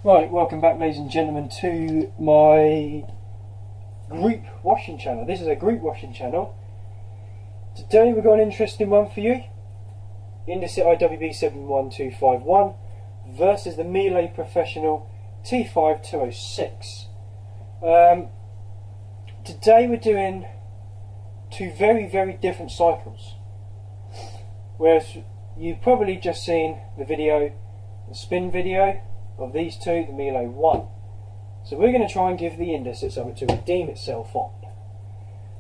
Right, welcome back ladies and gentlemen to my group washing channel. This is a group washing channel. Today we've got an interesting one for you. Indesit IWB71251 versus the Miele Professional T5206. Today we're doing two very different cycles. Whereas you've probably just seen the video, the spin video of these two, the Miele 1. So we're going to try and give the Indesit something to redeem itself on.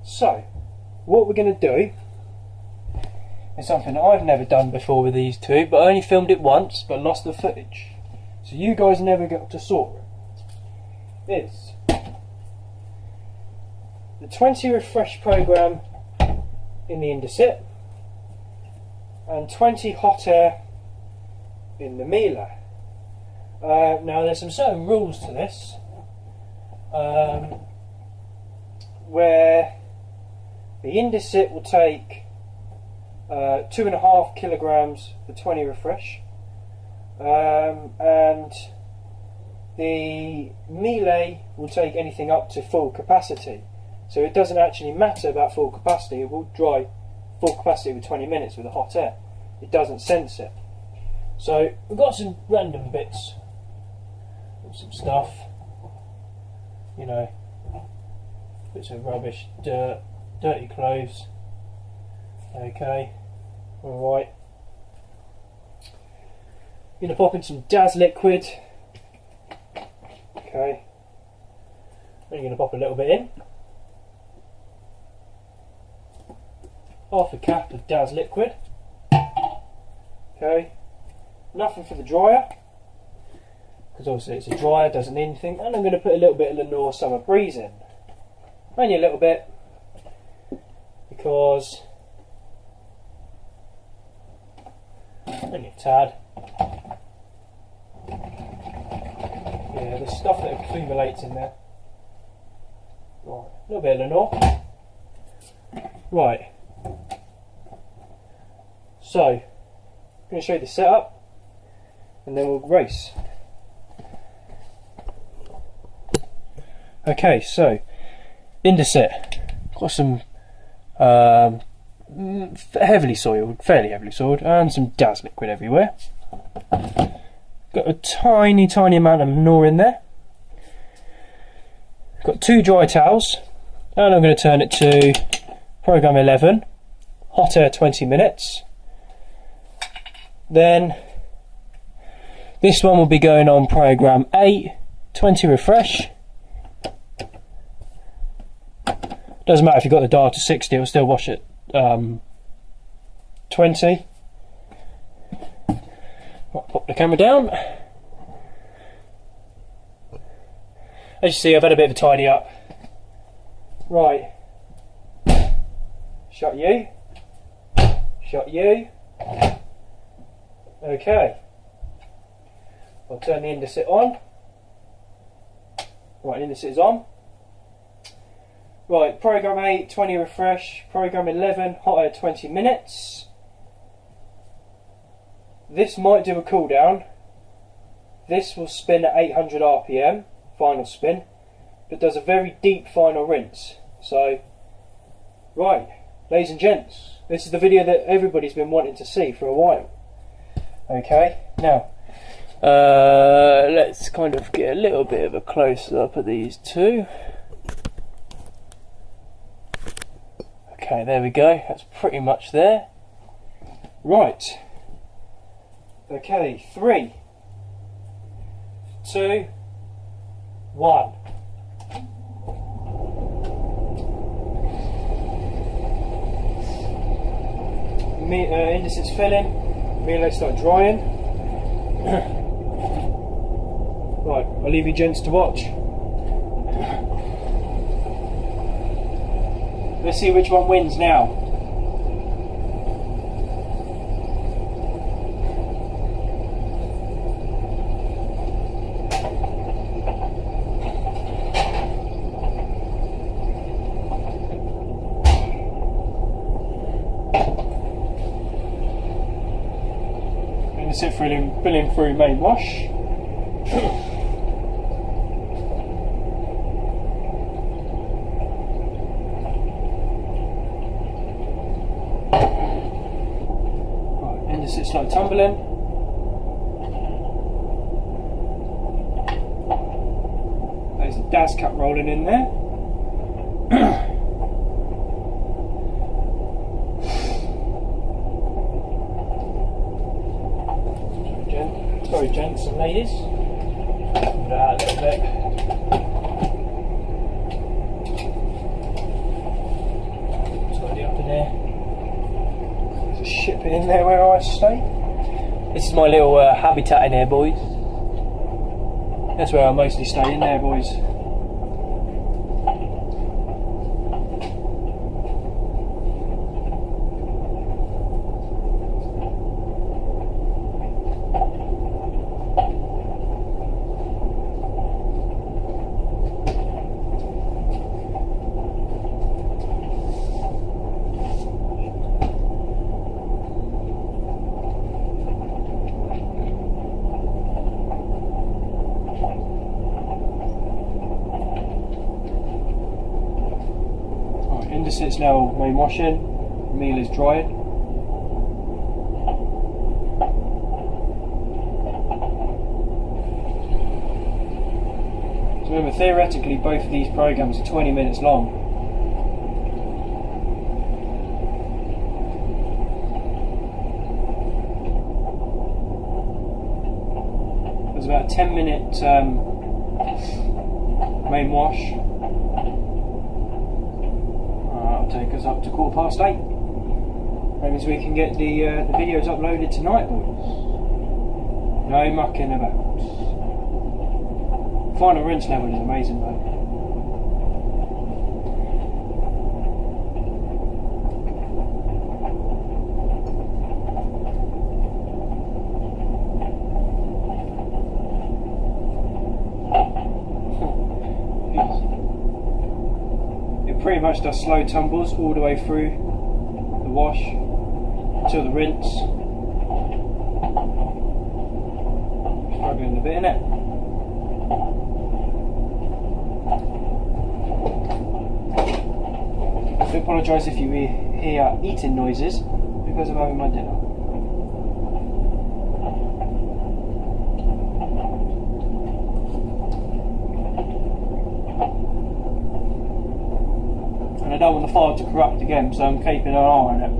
So what we're going to do is something that I've never done before with these two, but I only filmed it once but lost the footage, so you guys never got to saw it. Is the 20 refresh program in the Indesit and 20 hot air in the Miele. Now there's some certain rules to this, where the Indesit will take 2.5 kilograms for 20 refresh, and the Miele will take anything up to full capacity. So it doesn't actually matter about full capacity, it will dry full capacity with 20 minutes with the hot air. It doesn't sense it. So we've got some random bits, some stuff, you know, bits of rubbish, dirt, dirty clothes. Okay, alright. Going to pop in some Daz liquid. Okay, then you're going to pop a little bit in. Half a cap of Daz liquid. Okay, nothing for the dryer, because obviously it's a dryer, doesn't need anything. And I'm going to put a little bit of no2 Summer Breeze in. Only a little bit, because only a tad. Yeah, the stuff that accumulates in there. Right, a little bit of no2. Right. So, I'm going to show you the setup, and then we'll race. Okay, so Indesit, got some fairly heavily soiled, and some Daz liquid everywhere. Got a tiny amount of no2 in there. Got 2 dry towels, and I'm going to turn it to program 11, hot air 20 minutes. Then this one will be going on program 8, 20 refresh. Doesn't matter if you've got the dial to 60, it'll still wash it 20. Pop the camera down. As you see, I've had a bit of a tidy up. Right. Shut you. Shut you. Okay. I'll turn the Indesit on. Right, Indesit is on. Right, program 8, 20 refresh, program 11, hot air 20 minutes. This might do a cool down. This will spin at 800 RPM, final spin, but does a very deep final rinse. So, right, ladies and gents, this is the video that everybody's been wanting to see for a while. Okay, now, let's kind of get a little bit of a close up of these two. Okay, there we go, that's pretty much there. Right. Okay, 3, 2, 1. Indesit's filling, Miele start drying. Right, I'll leave you gents to watch. Let's see which one wins now. Indesit filling through main wash. no tumbling. There's the DAS cut rolling in there. Sorry gents and ladies. Put that out a little bit. Tidy up in there. There's a ship in there where I stay. This is my little habitat in here, boys. That's where I mostly stay, in there, boys. It's now main washing, meal is drying. So remember, theoretically both of these programs are 20 minutes long. There's about a 10-minute main wash. Take us up to 8:15. That means we can get the videos uploaded tonight, boys. No mucking about. Final rinse level is amazing though. Pretty much does slow tumbles all the way through the wash till the rinse. Struggling a bit, innit? I apologise if you hear eating noises because I'm having my dinner. I don't want the file to corrupt again, so I'm keeping an eye on it.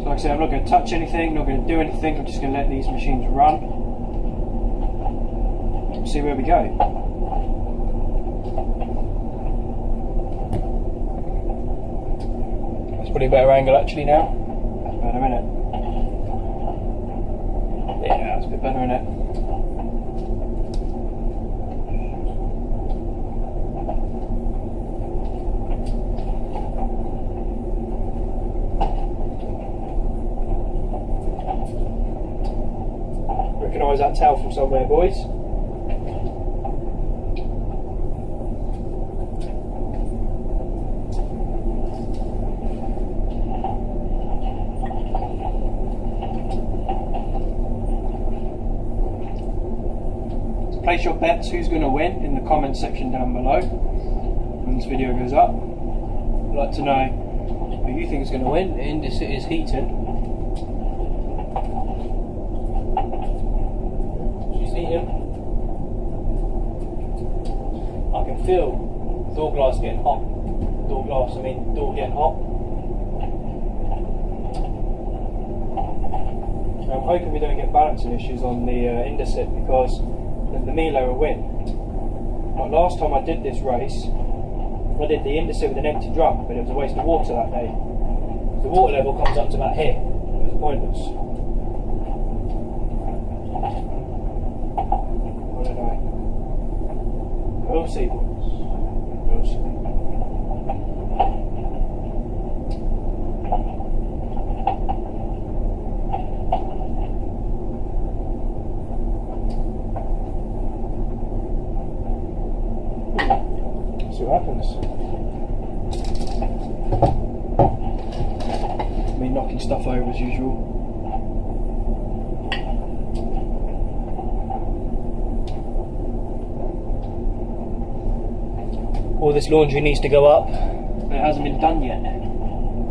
Like I said, I'm not going to touch anything, not going to do anything, I'm just going to let these machines run. See where we go. That's probably a better angle actually now. That's better, isn't it? Yeah, that's a bit better, isn't it? Recognise that tail from somewhere, boys. So place your bets who's going to win in the comment section down below when this video goes up. I'd like to know who you think is going to win. The Indesit is heating. I can feel door glass getting hot. Door getting hot. I'm hoping we don't get balancing issues on the Indesit because the Milo will win. Like last time I did this race, I did the Indesit with an empty drum, but it was a waste of water that day. The water level comes up to about here. It was pointless. We'll see, boys. We'll see. See what happens. Me knocking stuff over as usual. All this laundry needs to go up, but it hasn't been done yet.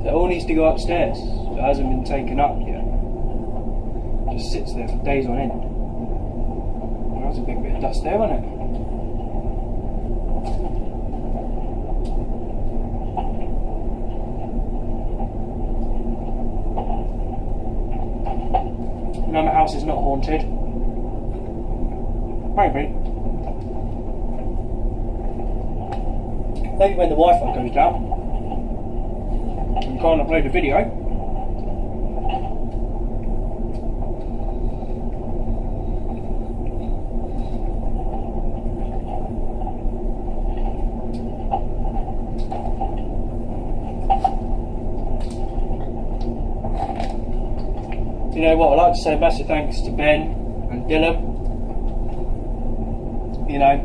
So it all needs to go upstairs. It hasn't been taken up yet. It just sits there for days on end. There was a big bit of dust there, wasn't it? No, my house is not haunted. Maybe. Maybe when the Wi-Fi goes down, you can't upload a video. You know what, I'd like to say a massive thanks to Ben and Dylan. You know,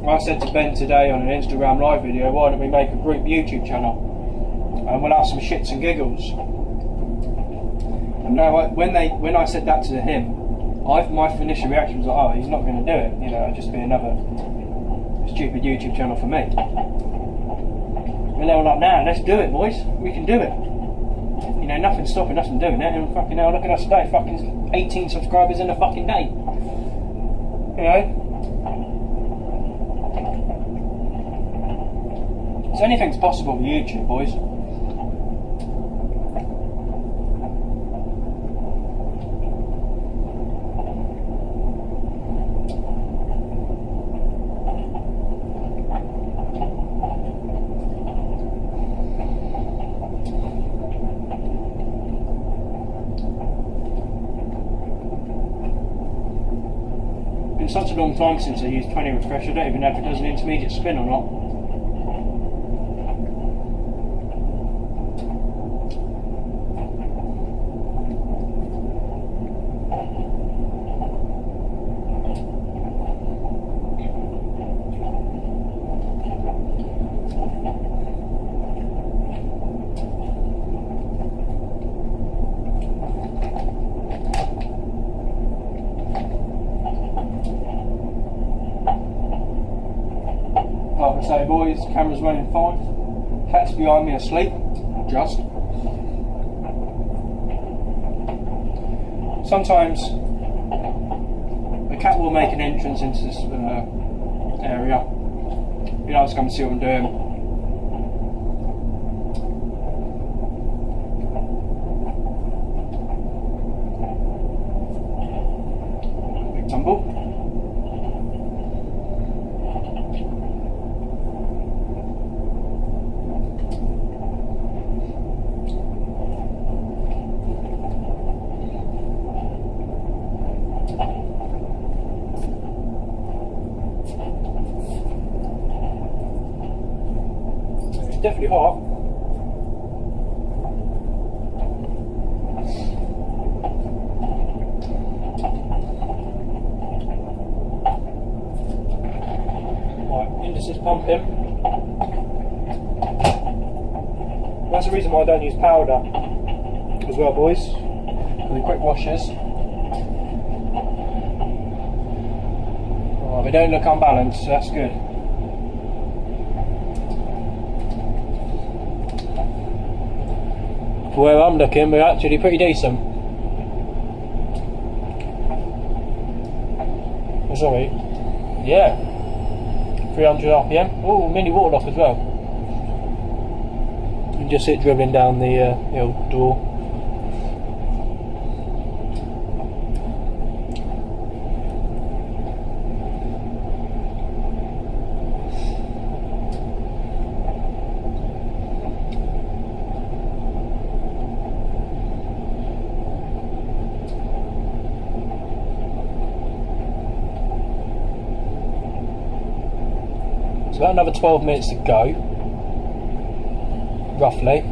I said to Ben today on an Instagram live video, why don't we make a group YouTube channel and we'll have some shits and giggles. And now when I said that to him, my initial reaction was like, oh, he's not going to do it, you know, it'll just be another stupid YouTube channel for me. And they were like, nah, let's do it, boys, we can do it. You know, nothing's stopping us from doing it, and fucking hell, look at us today, fucking 18 subscribers in a fucking day. You know? So anything's possible with YouTube, boys. It's been such a long time since I used 20 refresh, I don't even know if it does an intermediate spin or not. Like I say, boys, camera's running fine. Cat's behind me asleep, just. Sometimes the cat will make an entrance into this area. You know, to come and see what I'm doing. Big tumble. Definitely hot. Right, Indus is pumping. That's the reason why I don't use powder as well, boys. For the quick washes. Oh, they don't look unbalanced, so that's good. Where I'm looking, we're actually pretty decent. Oh, sorry. Yeah. 300 RPM. Oh, mini water lock as well. You can just sit dribbling down the old door. About another 12 minutes to go, roughly.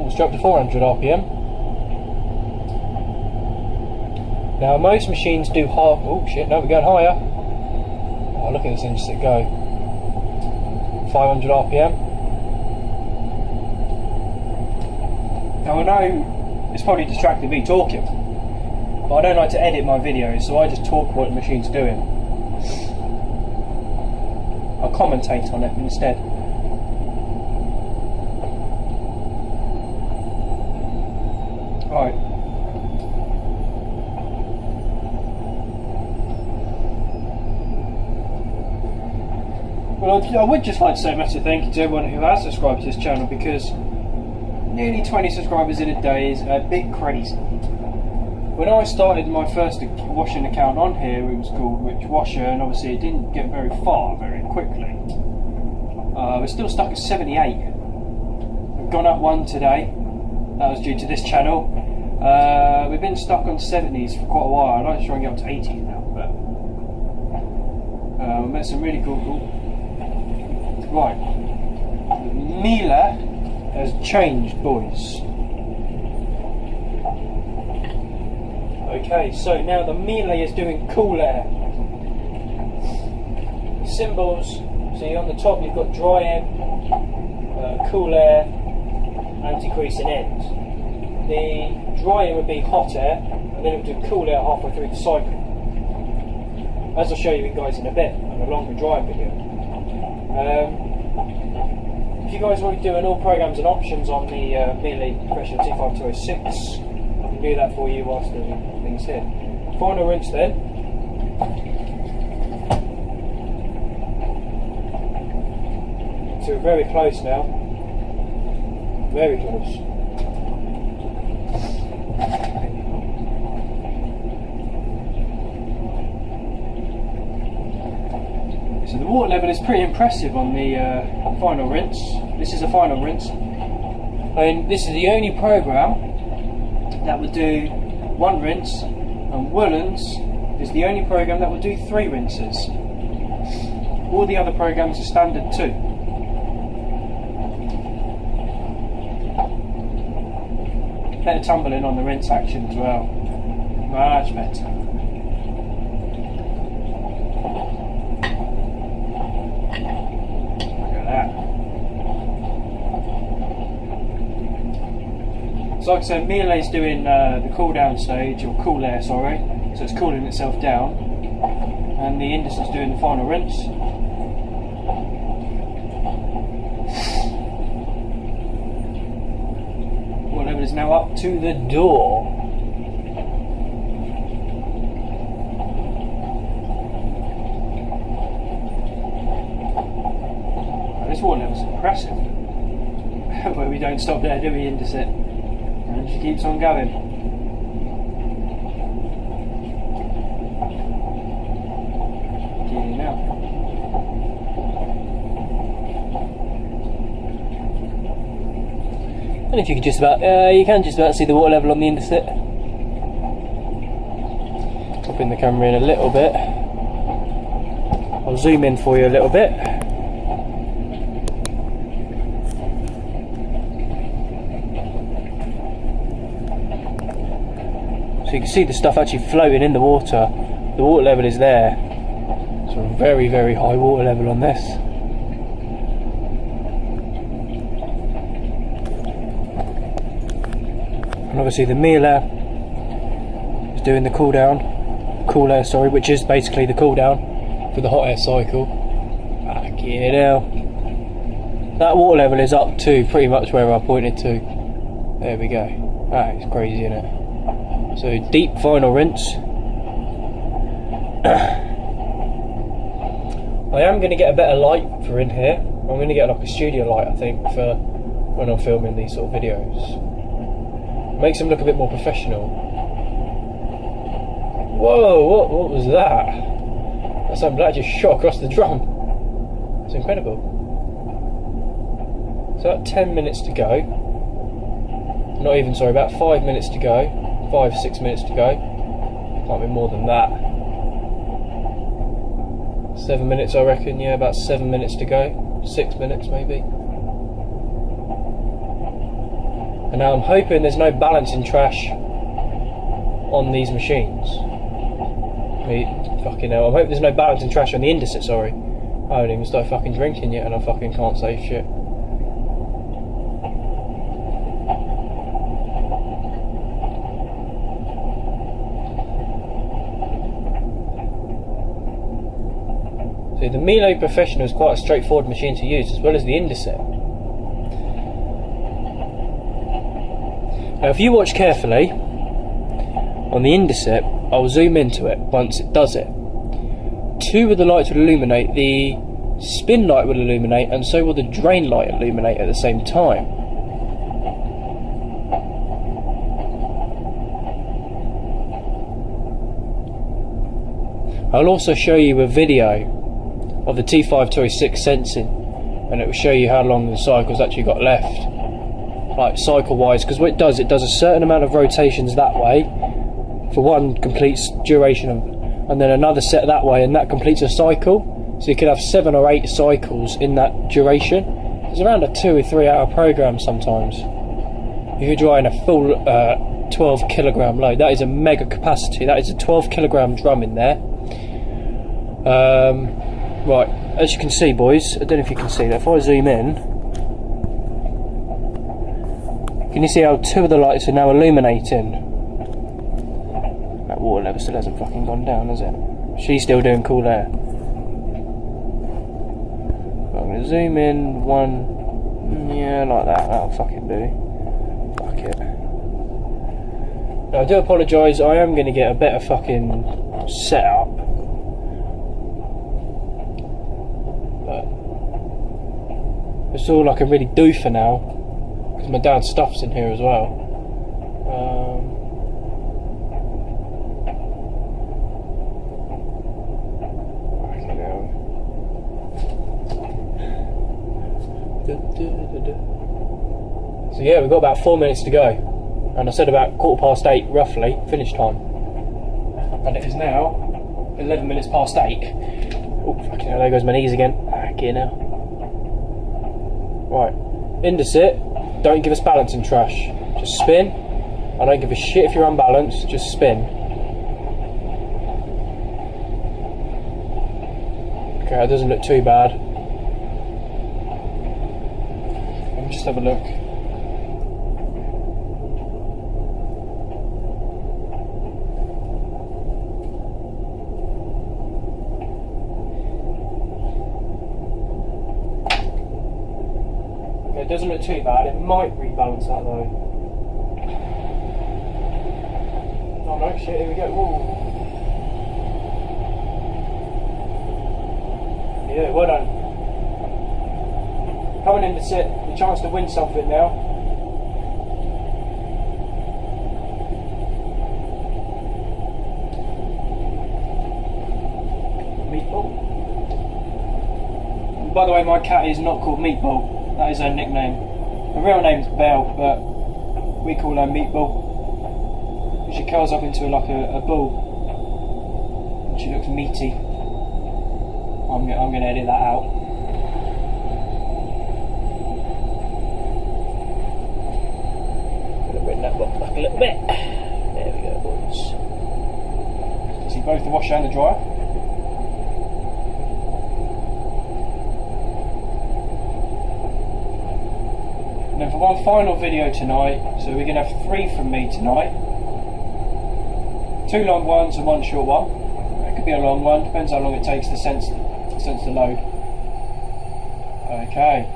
It's dropped to 400 RPM. Now most machines do half. Oh shit! No, we're going higher. Oh, look at this engine go. 500 RPM. Now I know it's probably distracting me talking, but I don't like to edit my videos, so I just talk what the machine's doing. I'll commentate on it instead. Right. Well, I would just like to say a massive thank you to everyone who has subscribed to this channel, because nearly 20 subscribers in a day is a bit crazy. When I started my first washing account on here, it was called Rich Washer, and obviously it didn't get very far very quickly. We're still stuck at 78. We've gone up one today. That was due to this channel. We've been stuck on 70s for quite a while. I'd like to try and get up to 80 now, but we met some really cool. Right, the Miele has changed, boys. Okay, so now the Miele is doing cool air. The symbols, see on the top you've got dry air, cool air, anti-crease and end. The dry air would be hot air, and then it would do cool air halfway through the cycle. As I'll show you guys in a bit, on a longer drive video. If you guys want to do all programs and options on the Miele Professional T5206, I can do that for you whilst the thing's here. Final rinse then. So we're very close now. Very close. So the water level is pretty impressive on the final rinse. This is a final rinse. And this is the only program that would do one rinse, and Woolens is the only program that will do 3 rinses. All the other programs are standard 2. Better tumbling on the rinse action as well. Much better. So like I said, Miele's doing the cool down stage, or cool air, sorry, so it's cooling itself down, and the Indus is doing the final rinse. Water level is now up to the door. Now, this water level is impressive. But we don't stop there, do we, Indus it? And she keeps on going. Getting out. And if you can just about, see the water level on the Indesit. Popping the camera in a little bit. I'll zoom in for you a little bit. So you can see the stuff actually floating in the water. The water level is there. So a very, very high water level on this. And obviously the Miele is doing the cool air, sorry, which is basically the cool down for the hot air cycle. Fucking hell. That water level is up to pretty much where I pointed to. There we go. That is crazy, isn't it? So deep final rinse. I am going to get a better light for in here. I'm going to get like a studio light, I think, for when I'm filming these sort of videos. Makes them look a bit more professional. Whoa, what was that? That's something that just shot across the drum. It's incredible. So about 10 minutes to go. Not even, sorry, about 5 minutes to go. 5-6 minutes to go. Can't be more than that. 7 minutes, I reckon. Yeah, about 7 minutes to go. 6 minutes maybe. And now I'm hoping there's no balancing trash on these machines. Fucking hell. I hope there's no balancing trash on the Indesit, sorry. I haven't even started fucking drinking yet and I fucking can't say shit. See, the Milo Professional is quite a straightforward machine to use, as well as the Indesit. Now if you watch carefully, on the Indesit, I'll zoom into it once it does it. Two of the lights will illuminate, the spin light will illuminate, and so will the drain light illuminate at the same time. I'll also show you a video of the T526 sensing, and it will show you how long the cycle's actually got left, like cycle wise, because what it does a certain amount of rotations that way for one complete duration of, and then another set that way, and that completes a cycle. So you could have 7 or 8 cycles in that duration. It's around a 2 or 3 hour program sometimes. If you're drawing a full 12 kilogram load, that is a mega capacity. That is a 12 kilogram drum in there. Right, as you can see, boys, I don't know if you can see that. If I zoom in, can you see how 2 of the lights are now illuminating? That water level still hasn't fucking gone down, has it? She's still doing cool air. I'm going to zoom in 1, yeah, like that. That'll fucking do. Fuck it. Now, I do apologise, I am going to get a better fucking setup. It's all I can really do for now, because my dad's stuff's in here as well. So yeah, we've got about 4 minutes to go, and I said about 8:15 roughly finish time, and it is now 11 minutes past 8. Oh fucking hell, there goes my knees again. Okay now. Right, Indesit, don't give us balancing trash, just spin. I don't give a shit if you're unbalanced, just spin. Okay, that doesn't look too bad. Let me just have a look. It doesn't look too bad, it might rebalance that though. Oh no, shit, here we go. Whoa. Yeah, well done. Coming in to sit, the chance to win something now. Meatball. And by the way, my cat is not called Meatball. That is her nickname. Her real name's Belle, but we call her Meatball. She curls up into like a ball, and she looks meaty. I'm going to edit that out. I'm going to bring that box back a little bit. There we go, boys. See both the washer and the dryer. And then for one final video tonight, so we're going to have 3 from me tonight. 2 long ones and 1 short one. It could be a long one, depends how long it takes to sense the load. Okay.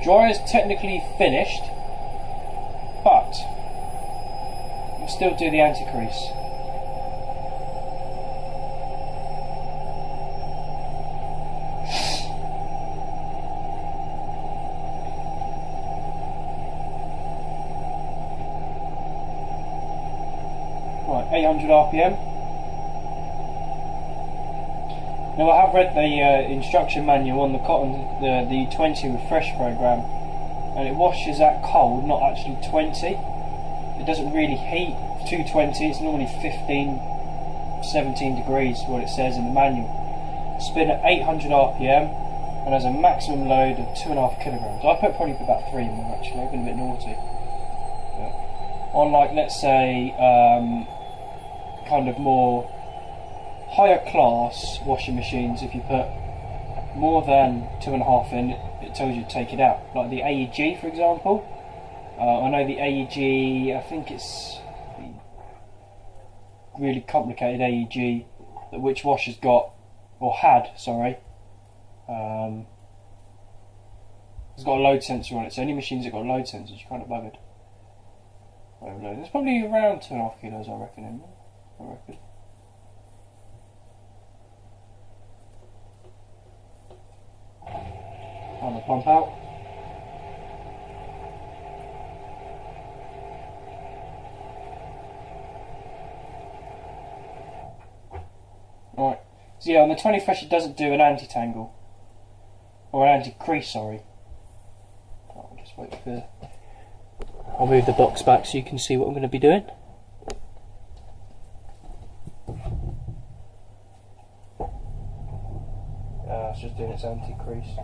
Dryer's technically finished, but we'll still do the anti-crease. Right, 800 RPM. Now I have read the instruction manual on the cotton, the 20 refresh program, and it washes at cold, not actually 20. It doesn't really heat 220, it's normally 15, 17 degrees, what it says in the manual. Spin at 800 RPM and has a maximum load of 2.5 kilograms. I probably put about 3 in there actually, I've been a bit naughty. But on like, let's say, kind of more higher class washing machines, if you put more than 2.5 in, it tells you to take it out. Like the AEG, for example. I know the AEG, I think it's the really complicated AEG that which washer's got, or had, sorry. It's got a load sensor on it, so any machines that got load sensors, you're kind of buggered. Overload. It's probably around 2.5 kilos, I reckon, in there. I reckon. On the pump out. Right. So yeah, on the 20 fresh it doesn't do an anti-tangle. Or an anti-crease, sorry. I'll just wait for... I'll move the box back so you can see what I'm going to be doing. It's just doing its anti-crease.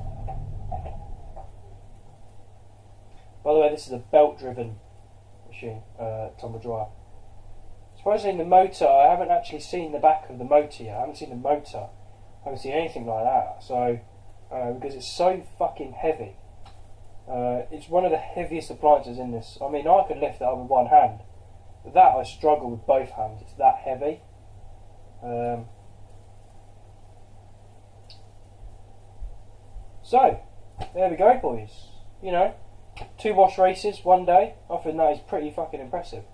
By the way, this is a belt-driven machine, tumble dryer. Surprisingly, the motor, I haven't actually seen the back of the motor yet. I haven't seen the motor. I haven't seen anything like that. So, because it's so fucking heavy. It's one of the heaviest appliances in this. I mean, I could lift it up with one hand. But that I struggle with both hands. It's that heavy. So, there we go, boys. You know, 2 wash races one day. I think that is pretty fucking impressive.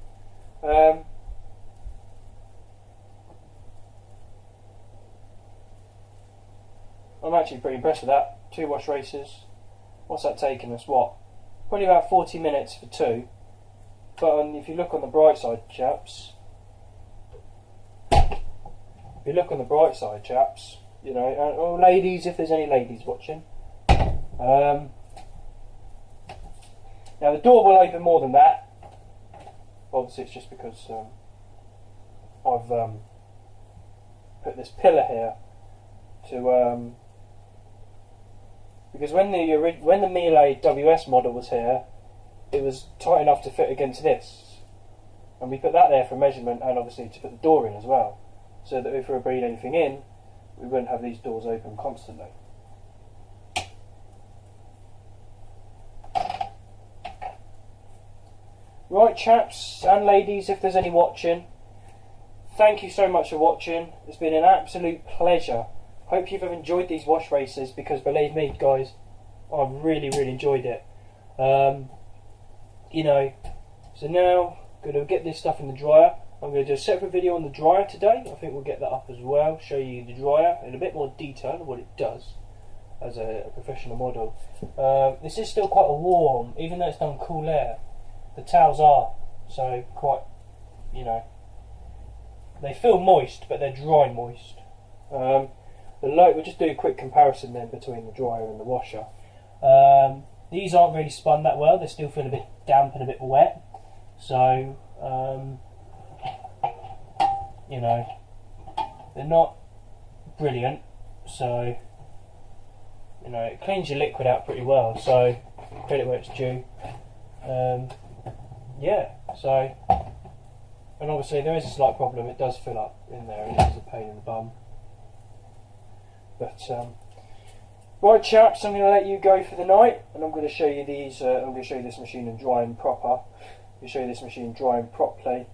I'm actually pretty impressed with that. 2 wash races. What's that taking us? What? Probably about 40 minutes for 2. But if you look on the bright side, chaps. If you look on the bright side, chaps. You know, or ladies, if there's any ladies watching. Now the door will open more than that. Obviously, it's just because I've put this pillar here to because when the Miele WS model was here, it was tight enough to fit against this, and we put that there for measurement and obviously to put the door in as well, so that if we were bringing anything in, we wouldn't have these doors open constantly. Right, chaps and ladies, if there's any watching, thank you so much for watching. It's been an absolute pleasure. Hope you've enjoyed these wash races, because believe me, guys, I've really enjoyed it. You know, so now I'm going to get this stuff in the dryer. I'm going to do a separate video on the dryer today. I think we'll get that up as well, show you the dryer in a bit more detail of what it does as a professional model. This is still quite warm, even though it's done cool air. The towels are, so quite, you know, they feel moist, but they're dry moist. We'll just do a quick comparison then between the dryer and the washer. These aren't really spun that well, they still feel a bit damp and a bit wet. So, you know, they're not brilliant. So, you know, it cleans your liquid out pretty well, so credit where it's due. Yeah, so, and obviously there is a slight problem, it does fill up in there and it is a pain in the bum. But, right chaps, I'm going to let you go for the night, and I'm going to show you these, I'm going to show you this machine drying proper. I'm going to show you this machine drying properly,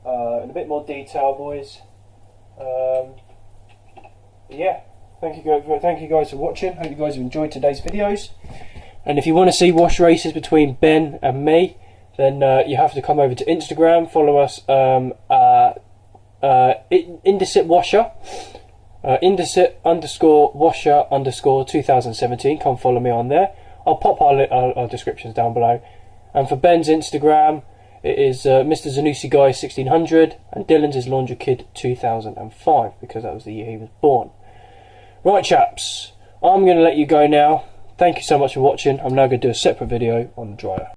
in a bit more detail, boys. Yeah, thank you guys for watching, hope you guys have enjoyed today's videos. And if you want to see wash races between Ben and me, then you have to come over to Instagram, follow us, Indesit Washer, Indesit_Washer_ 2017, come follow me on there. I'll pop our descriptions down below. And for Ben's Instagram, it is Mr. Zanussi Guy 1600, and Dylan's is Laundry Kid 2005, because that was the year he was born. Right chaps, I'm going to let you go now. Thank you so much for watching. I'm now going to do a separate video on the dryer.